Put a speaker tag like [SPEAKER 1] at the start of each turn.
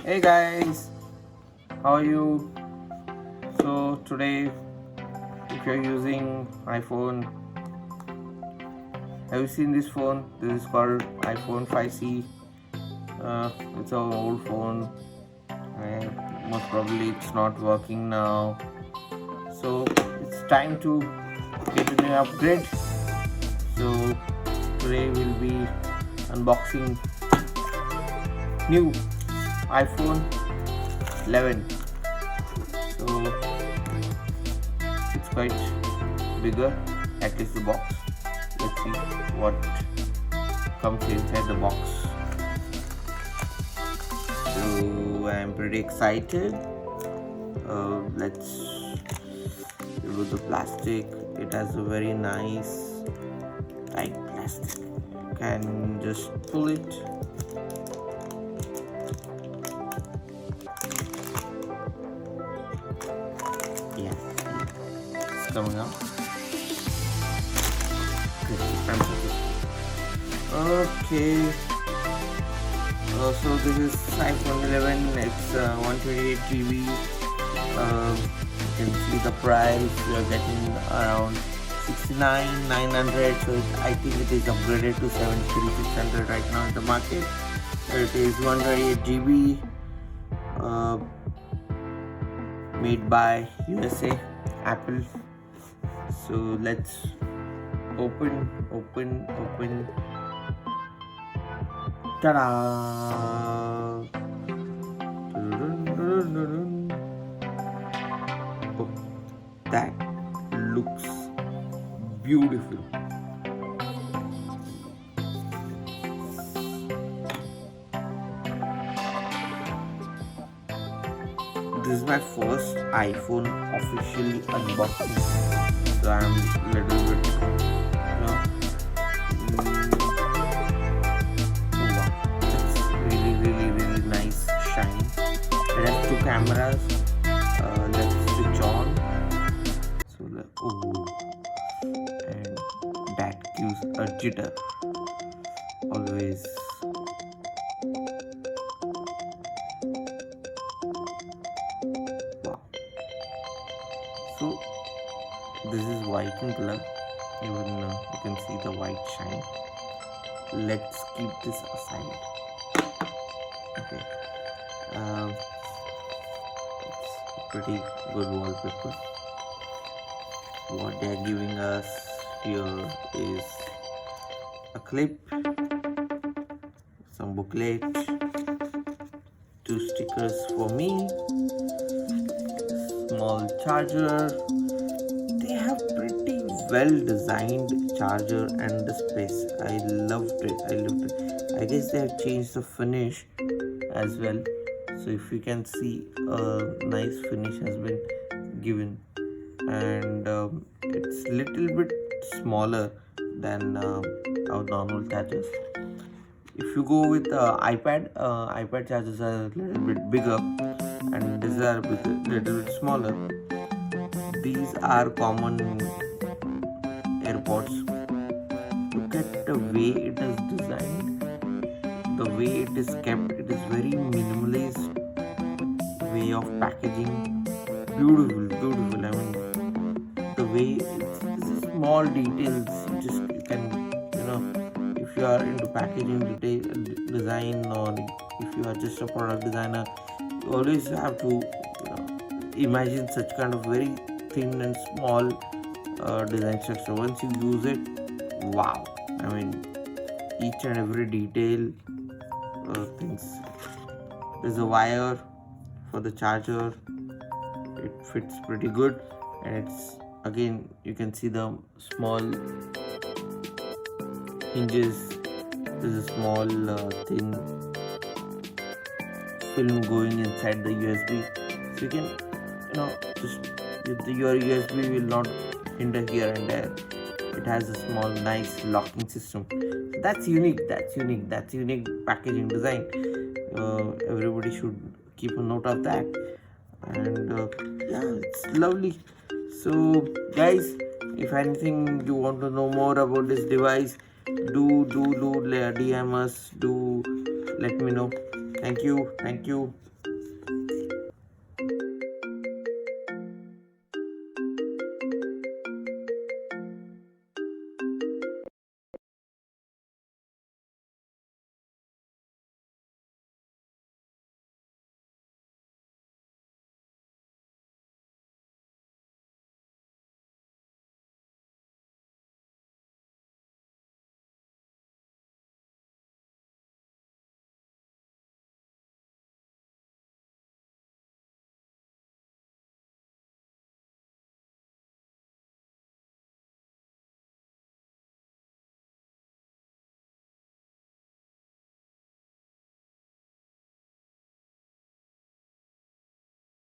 [SPEAKER 1] Hey guys, how are you? So today, if you're using iPhone, have you seen this phone? This is called iPhone 5C. It's an old phone, and most probably it's not working now. So it's time to get a new upgrade. So today we'll be unboxing new iPhone 11. So it's quite bigger, at least the box. Let's see what comes inside the box. So I'm pretty excited. Let's remove the plastic. It has a very nice tight plastic. You can just pull it. Yeah, it's coming out. Okay. So this is iPhone 11. It's 128 GB. You can see the price. We are getting around 69,900. So I think it is upgraded to 73,600 right now in the market. It is 128 GB. Made by USA, Apple. So let's open. Ta-da! Oh, that looks beautiful. This is my first iPhone officially unboxing, so I'm a little bit, oh wow, it's really nice shine. It has two cameras. Let's switch on. So and that gives a jitter always. Wow. So this is white in color. Even you can see the white shine. Let's keep this aside. Okay. It's pretty good wallpaper. What they are giving us here is a clip, some booklet, two stickers for me, small charger. They have pretty well designed charger and the space. I loved it. I guess they have changed the finish as well. So if you can see, a nice finish has been given, and it's little bit smaller than our normal chargers. If you go with iPad chargers are a little bit bigger, and these are little bit smaller. These are common AirPods. Look at the way it is designed, the way it is kept. It is very minimalist way of packaging. Beautiful. I mean, the way this is small details. You can, if you are into packaging design, or if you are just a product designer, you always have to imagine such kind of very thin and small design structure. Once you use it, wow, I mean, each and every detail, things. There's a wire for the charger. It fits pretty good, and it's, again, you can see the small hinges. There's a small thin film going inside the USB, so you can, just your USB will not hinder here and there. It has a small nice locking system. So that's unique packaging design. Everybody should keep a note of that. And yeah, it's lovely. So guys, if anything you want to know more about this device, do DM us, do let me know. Thank you. Thank you.